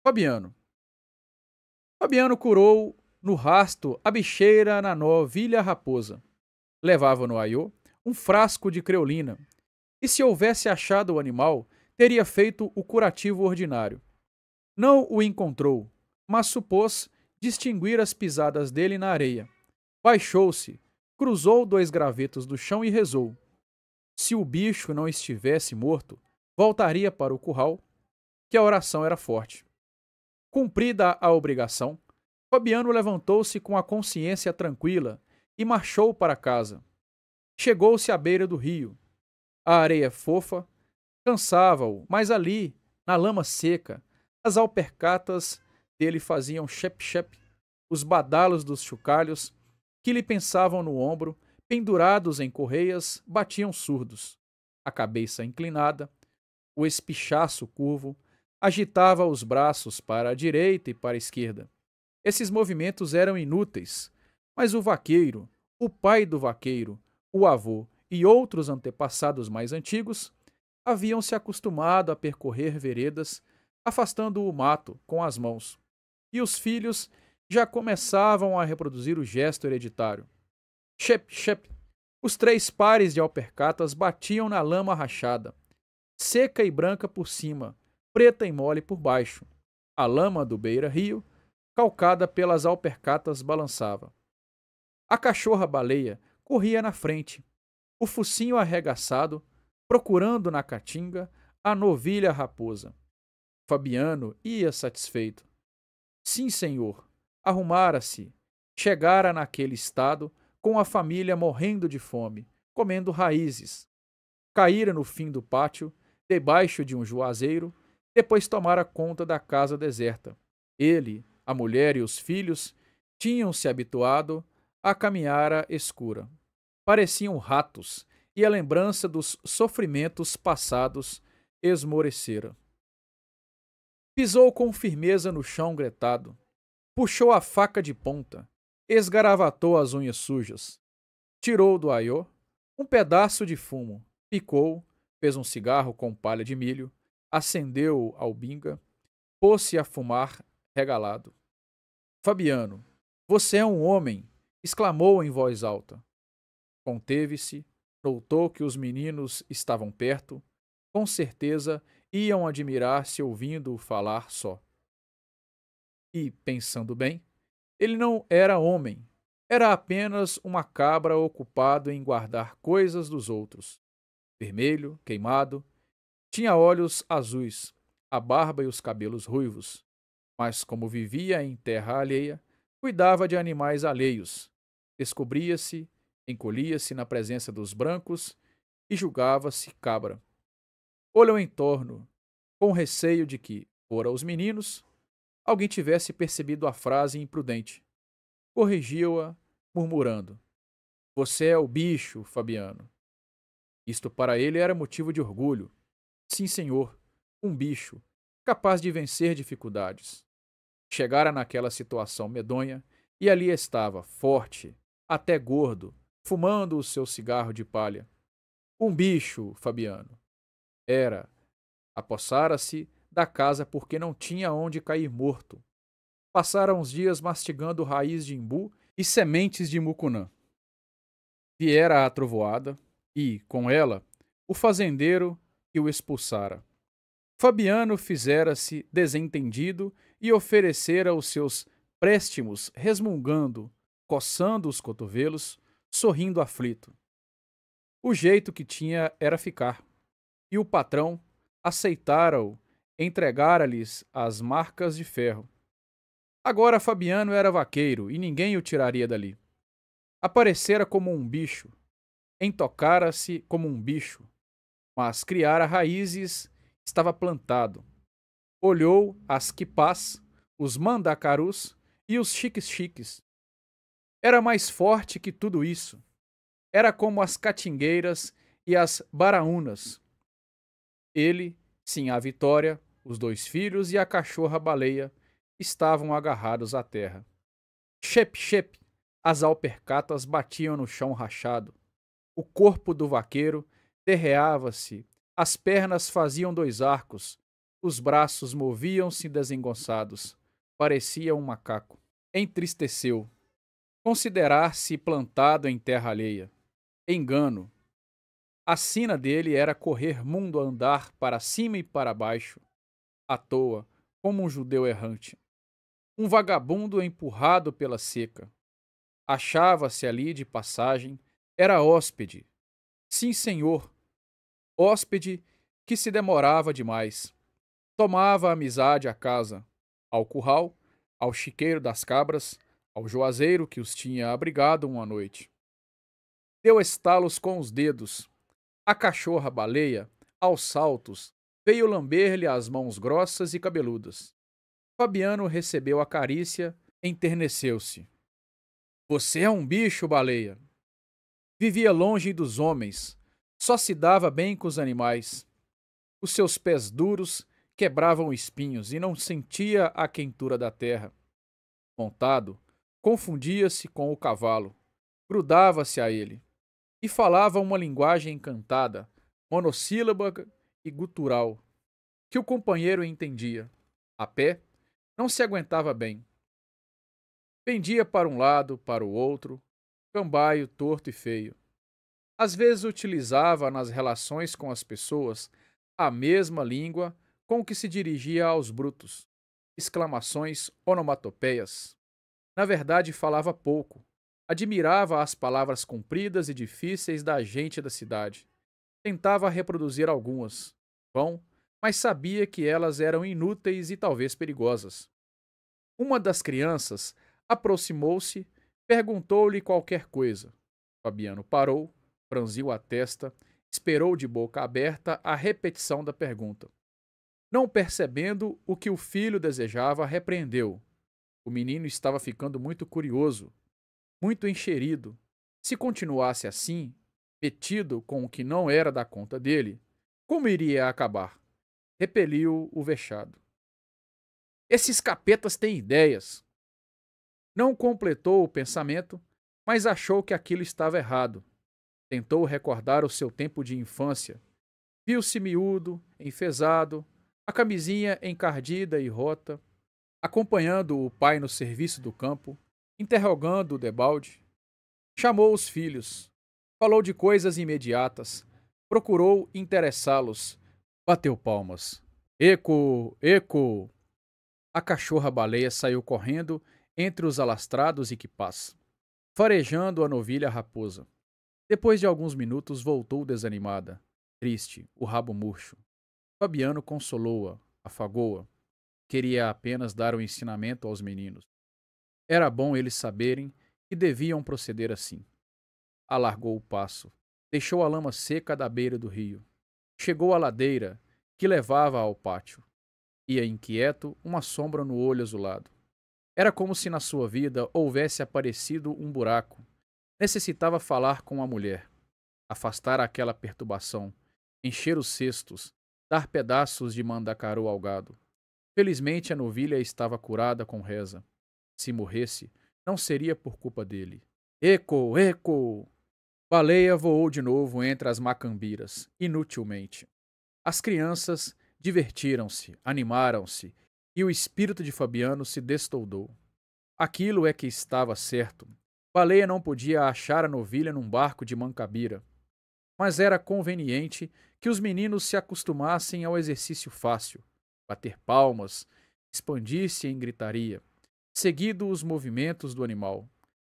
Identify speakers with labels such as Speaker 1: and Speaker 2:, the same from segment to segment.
Speaker 1: Fabiano. Fabiano curou no rasto a bicheira na novilha raposa. Levava no aiô um frasco de creolina, e se houvesse achado o animal, teria feito o curativo ordinário. Não o encontrou, mas supôs distinguir as pisadas dele na areia. Baixou-se, cruzou dois gravetos do chão e rezou. Se o bicho não estivesse morto, voltaria para o curral, que a oração era forte. Cumprida a obrigação, Fabiano levantou-se com a consciência tranquila e marchou para casa. Chegou-se à beira do rio. A areia fofa cansava-o, mas ali, na lama seca, as alpercatas dele faziam chep-chep, os badalos dos chocalhos, que lhe pensavam no ombro, pendurados em correias, batiam surdos. A cabeça inclinada, o espichaço curvo, agitava os braços para a direita e para a esquerda. Esses movimentos eram inúteis, mas o vaqueiro, o pai do vaqueiro, o avô e outros antepassados mais antigos haviam se acostumado a percorrer veredas, afastando o mato com as mãos, e os filhos já começavam a reproduzir o gesto hereditário. Shep, shep! Os três pares de alpercatas batiam na lama rachada, seca e branca por cima, preta e mole por baixo. A lama do beira-rio, calcada pelas alpercatas, balançava. A cachorra-baleia corria na frente, o focinho arregaçado, procurando na caatinga a novilha raposa. Fabiano ia satisfeito. Sim, senhor, arrumara-se, chegara naquele estado, com a família morrendo de fome, comendo raízes. Caíra no fim do pátio, debaixo de um juazeiro, depois tomara conta da casa deserta. Ele, a mulher e os filhos tinham-se habituado à caminhara escura. Pareciam ratos, e a lembrança dos sofrimentos passados esmorecera. Pisou com firmeza no chão gretado, puxou a faca de ponta, esgaravatou as unhas sujas, tirou do aiô um pedaço de fumo, picou, fez um cigarro com palha de milho, acendeu a albinga, pôs-se a fumar regalado. Fabiano, você é um homem! Exclamou em voz alta. Conteve-se, notou que os meninos estavam perto, com certeza iam admirar-se ouvindo-o falar só. E, pensando bem, ele não era homem, era apenas uma cabra ocupado em guardar coisas dos outros. Vermelho, queimado, tinha olhos azuis, a barba e os cabelos ruivos, mas como vivia em terra alheia, cuidava de animais alheios, descobria-se, encolhia-se na presença dos brancos e julgava-se cabra. Olhou em torno, com receio de que, fora os meninos, alguém tivesse percebido a frase imprudente. Corrigiu-a, murmurando: Você é o bicho, Fabiano. Isto para ele era motivo de orgulho. Sim, senhor, um bicho, capaz de vencer dificuldades. Chegara naquela situação medonha e ali estava, forte, até gordo, fumando o seu cigarro de palha. Um bicho, Fabiano. Era. Apossara-se da casa porque não tinha onde cair morto. Passara uns dias mastigando raiz de imbu e sementes de mucunã. Viera a trovoada e, com ela, o fazendeiro que o expulsara. Fabiano fizera-se desentendido e oferecera os seus préstimos resmungando, coçando os cotovelos, sorrindo aflito. O jeito que tinha era ficar, e o patrão aceitara-o, entregara-lhes as marcas de ferro. Agora Fabiano era vaqueiro e ninguém o tiraria dali. Aparecera como um bicho, entocara-se como um bicho, mas criara raízes, estava plantado. Olhou as quipás, os mandacarus e os chiques-chiques. Era mais forte que tudo isso. Era como as catingueiras e as baraúnas. Ele, sim, a Vitória, os dois filhos e a cachorra-baleia estavam agarrados à terra. Chep-chep, as alpercatas batiam no chão rachado. O corpo do vaqueiro derreava-se, as pernas faziam dois arcos, Os braços moviam-se desengonçados. Parecia um macaco. Entristeceu. Considerar-se plantado em terra alheia. Engano. A sina dele era correr mundo a andar para cima e para baixo, à toa, como um judeu errante. Um vagabundo empurrado pela seca. Achava-se ali de passagem, era hóspede. Sim, senhor, hóspede que se demorava demais. Tomava amizade à casa, ao curral, ao chiqueiro das cabras, ao juazeiro que os tinha abrigado uma noite. Deu estalos com os dedos. A cachorra-baleia, aos saltos, veio lamber-lhe as mãos grossas e cabeludas. Fabiano recebeu a carícia, enterneceu-se. Você é um bicho, baleia. Vivia longe dos homens, só se dava bem com os animais. Os seus pés duros quebravam espinhos e não sentia a quentura da terra. Montado, confundia-se com o cavalo, grudava-se a ele e falava uma linguagem encantada, monossílaba e gutural, que o companheiro entendia. A pé, não se aguentava bem. Pendia para um lado, para o outro, cambaio, torto e feio. Às vezes utilizava nas relações com as pessoas a mesma língua com que se dirigia aos brutos. Exclamações onomatopeias. Na verdade, falava pouco. Admirava as palavras compridas e difíceis da gente da cidade. Tentava reproduzir algumas. Bom, mas sabia que elas eram inúteis e talvez perigosas. Uma das crianças aproximou-se, perguntou-lhe qualquer coisa. Fabiano parou, franziu a testa, esperou de boca aberta a repetição da pergunta. Não percebendo o que o filho desejava, repreendeu. O menino estava ficando muito curioso, muito encherido. Se continuasse assim, metido com o que não era da conta dele, como iria acabar? Repeliu o vexado. Esses capetas têm ideias. Não completou o pensamento, mas achou que aquilo estava errado. Tentou recordar o seu tempo de infância. Viu-se miúdo, enfesado, a camisinha encardida e rota, acompanhando o pai no serviço do campo, interrogando o debalde. Chamou os filhos. Falou de coisas imediatas. Procurou interessá-los. Bateu palmas. Eco! Eco! A cachorra-baleia saiu correndo entre os alastrados e quipás, farejando a novilha raposa. Depois de alguns minutos voltou desanimada, triste, o rabo murcho. Fabiano consolou-a, afagou-a. Queria apenas dar um ensinamento aos meninos. Era bom eles saberem que deviam proceder assim. Alargou o passo. Deixou a lama seca da beira do rio. Chegou à ladeira, que levava ao pátio. Ia inquieto, uma sombra no olho azulado. Era como se na sua vida houvesse aparecido um buraco. Necessitava falar com a mulher. Afastar aquela perturbação. Encher os cestos. Dar pedaços de mandacaru ao gado. Felizmente a novilha estava curada com reza. Se morresse, não seria por culpa dele. Eco! Eco! Baleia voou de novo entre as macambiras, inutilmente. As crianças divertiram-se, animaram-se, e o espírito de Fabiano se destoldou. Aquilo é que estava certo. Baleia não podia achar a novilha num barco de Mancabira. Mas era conveniente que os meninos se acostumassem ao exercício fácil, bater palmas, expandir-se em gritaria, seguido os movimentos do animal.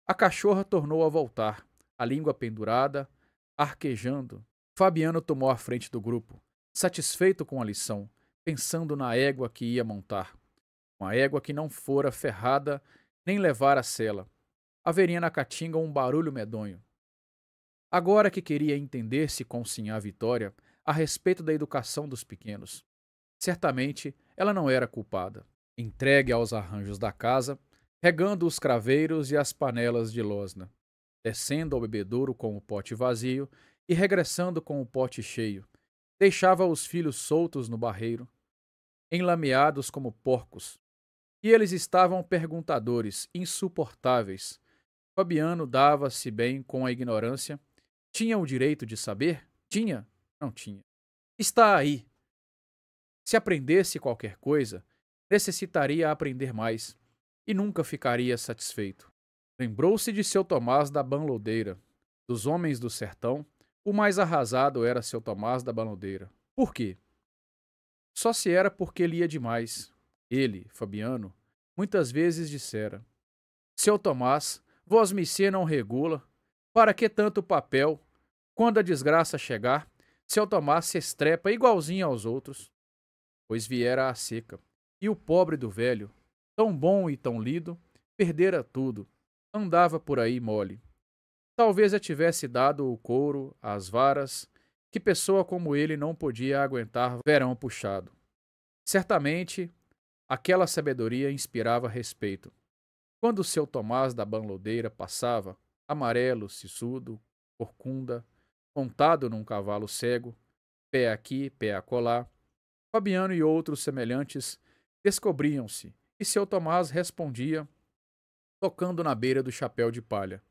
Speaker 1: A cachorra tornou a voltar, a língua pendurada, arquejando. Fabiano tomou a frente do grupo, satisfeito com a lição, pensando na égua que ia montar. Uma égua que não fora ferrada nem levara sela. Haveria na caatinga um barulho medonho. Agora que queria entender-se com sinhá Vitória a respeito da educação dos pequenos. Certamente ela não era culpada. Entregue aos arranjos da casa, regando os craveiros e as panelas de losna, descendo ao bebedouro com o pote vazio e regressando com o pote cheio, deixava os filhos soltos no barreiro, enlameados como porcos. E eles estavam perguntadores, insuportáveis. Fabiano dava-se bem com a ignorância. Tinha o direito de saber? Tinha? Não tinha. Está aí. Se aprendesse qualquer coisa, necessitaria aprender mais, e nunca ficaria satisfeito. Lembrou-se de seu Tomás da Banlodeira. Dos homens do sertão, o mais arrasado era seu Tomás da Banlodeira. Por quê? Só se era porque lia demais. Ele, Fabiano, muitas vezes dissera: Seu Tomás, vosmecê não regula, para que tanto papel? Quando a desgraça chegar, seu Tomás se estrepa igualzinho aos outros. Pois viera a seca, e o pobre do velho, tão bom e tão lido, perdera tudo, andava por aí mole. Talvez a tivesse dado o couro, as varas, que pessoa como ele não podia aguentar verão puxado. Certamente, aquela sabedoria inspirava respeito. Quando seu Tomás da Banlodeira passava, amarelo, sisudo, corcunda, montado num cavalo cego, pé aqui, pé acolá, Fabiano e outros semelhantes descobriam-se, e seu Tomás respondia, tocando na beira do chapéu de palha.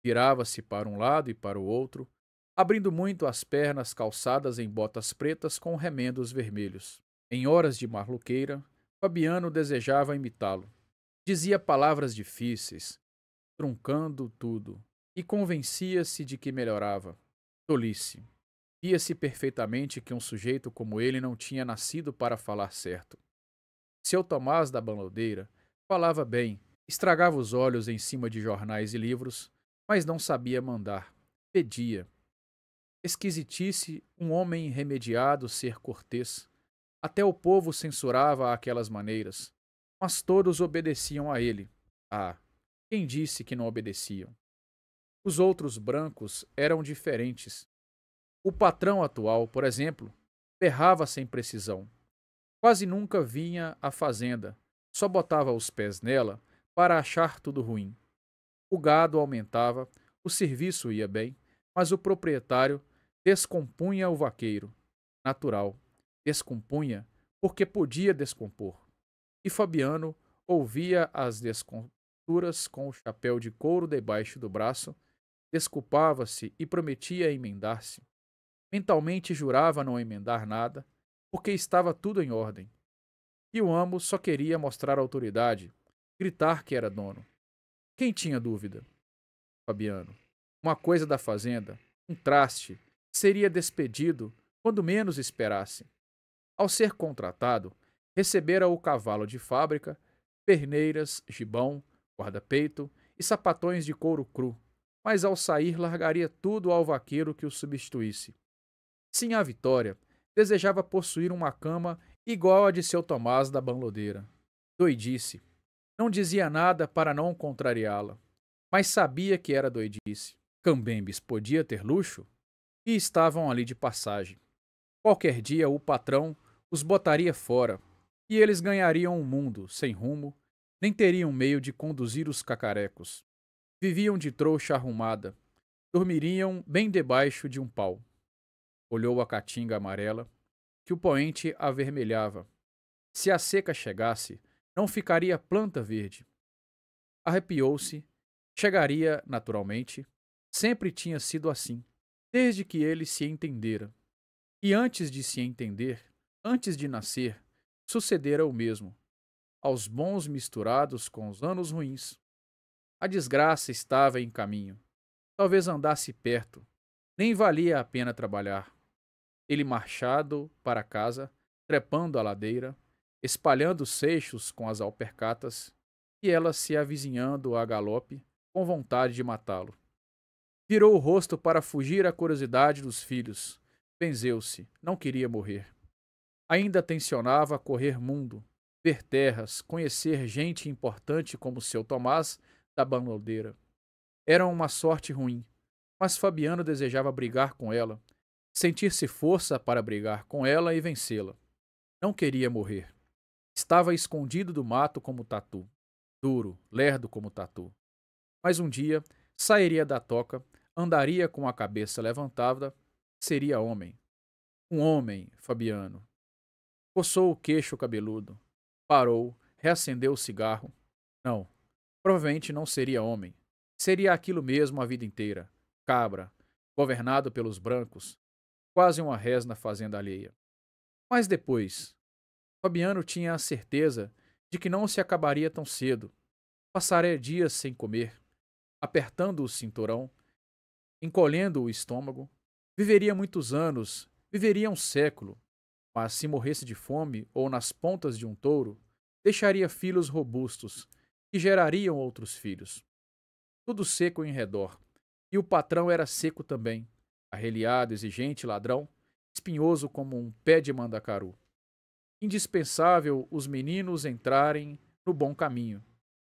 Speaker 1: Virava-se para um lado e para o outro, abrindo muito as pernas calçadas em botas pretas com remendos vermelhos. Em horas de marluqueira, Fabiano desejava imitá-lo. Dizia palavras difíceis, truncando tudo, e convencia-se de que melhorava. Tolice. Via-se perfeitamente que um sujeito como ele não tinha nascido para falar certo. Seu Tomás da Banlodeira falava bem, estragava os olhos em cima de jornais e livros, mas não sabia mandar. Pedia. Esquisitice um homem remediado ser cortês. Até o povo censurava aquelas maneiras, mas todos obedeciam a ele. Ah, quem disse que não obedeciam? Os outros brancos eram diferentes. O patrão atual, por exemplo, berrava sem precisão. Quase nunca vinha à fazenda, só botava os pés nela para achar tudo ruim. O gado aumentava, o serviço ia bem, mas o proprietário descompunha o vaqueiro. Natural, descompunha porque podia descompor. E Fabiano ouvia as desconturas com o chapéu de couro debaixo do braço, desculpava-se e prometia emendar-se. Mentalmente jurava não emendar nada, porque estava tudo em ordem. E o amo só queria mostrar autoridade, gritar que era dono. Quem tinha dúvida? Fabiano. Uma coisa da fazenda, um traste, seria despedido quando menos esperasse. Ao ser contratado, recebera o cavalo de fábrica, perneiras, gibão, guarda-peito e sapatões de couro cru, mas ao sair largaria tudo ao vaqueiro que o substituísse. Sinhá Vitória desejava possuir uma cama igual a de seu Tomás da Banlodeira. Doidice. Não dizia nada para não contrariá-la, mas sabia que era doidice. Cambembes podia ter luxo e estavam ali de passagem. Qualquer dia o patrão os botaria fora e eles ganhariam um mundo sem rumo, nem teriam meio de conduzir os cacarecos. Viviam de trouxa arrumada, dormiriam bem debaixo de um pau. Olhou a caatinga amarela, que o poente avermelhava. Se a seca chegasse, não ficaria planta verde. Arrepiou-se, chegaria naturalmente. Sempre tinha sido assim, desde que ele se entendera. E antes de se entender, antes de nascer, sucedera o mesmo, aos bons misturados com os anos ruins. A desgraça estava em caminho. Talvez andasse perto. Nem valia a pena trabalhar. Ele marchado para casa, trepando a ladeira, espalhando seixos com as alpercatas, e ela se avizinhando a galope, com vontade de matá-lo. Virou o rosto para fugir à curiosidade dos filhos. Benzeu-se, não queria morrer. Ainda tencionava correr mundo, ver terras, conhecer gente importante como seu Tomás da Banlodeira. Era uma sorte ruim, mas Fabiano desejava brigar com ela, sentir-se força para brigar com ela e vencê-la. Não queria morrer. Estava escondido do mato como tatu, duro, lerdo como tatu. Mas um dia sairia da toca, andaria com a cabeça levantada, seria homem. Um homem, Fabiano. Coçou o queixo cabeludo. Parou, reacendeu o cigarro. Não, provavelmente não seria homem. Seria aquilo mesmo a vida inteira. Cabra, governado pelos brancos, quase uma res na fazenda alheia. Mas depois, Fabiano tinha a certeza de que não se acabaria tão cedo. Passaria dias sem comer, apertando o cinturão, encolhendo o estômago. Viveria muitos anos, viveria um século, mas se morresse de fome ou nas pontas de um touro, deixaria filhos robustos, que gerariam outros filhos. Tudo seco em redor. E o patrão era seco também, arreliado, exigente, ladrão, espinhoso como um pé de mandacaru. Indispensável os meninos entrarem no bom caminho,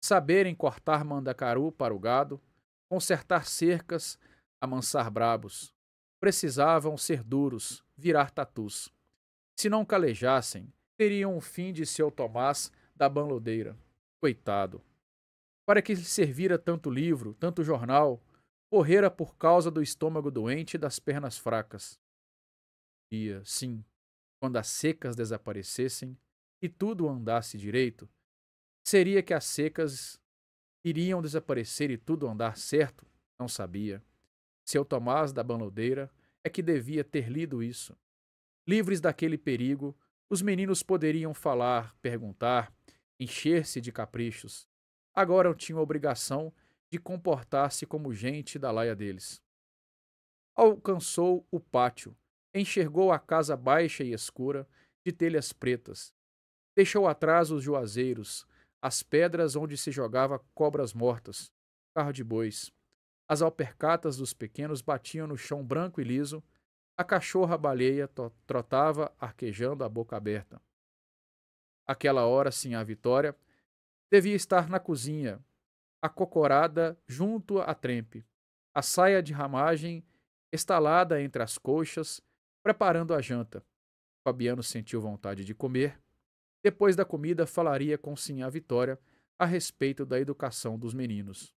Speaker 1: saberem cortar mandacaru para o gado, consertar cercas, amansar brabos. Precisavam ser duros, virar tatus. Se não calejassem, teriam o fim de seu Tomás da banlodeira. Coitado. Para que lhe servira tanto livro, tanto jornal, morrera por causa do estômago doente e das pernas fracas. Dia, sim, quando as secas desaparecessem e tudo andasse direito, seria que as secas iriam desaparecer e tudo andar certo? Não sabia. Seu Tomás da banlodeira é que devia ter lido isso. Livres daquele perigo, os meninos poderiam falar, perguntar, encher-se de caprichos. Agora tinham a obrigação de comportar-se como gente da laia deles. Alcançou o pátio, enxergou a casa baixa e escura, de telhas pretas. Deixou atrás os juazeiros, as pedras onde se jogava cobras mortas, carro de bois. As alpercatas dos pequenos batiam no chão branco e liso. A cachorra-baleia trotava arquejando a boca aberta. Aquela hora, sinhá Vitória devia estar na cozinha, acocorada junto à trempe, a saia de ramagem estalada entre as coxas, preparando a janta. Fabiano sentiu vontade de comer. Depois da comida, falaria com sinhá Vitória a respeito da educação dos meninos.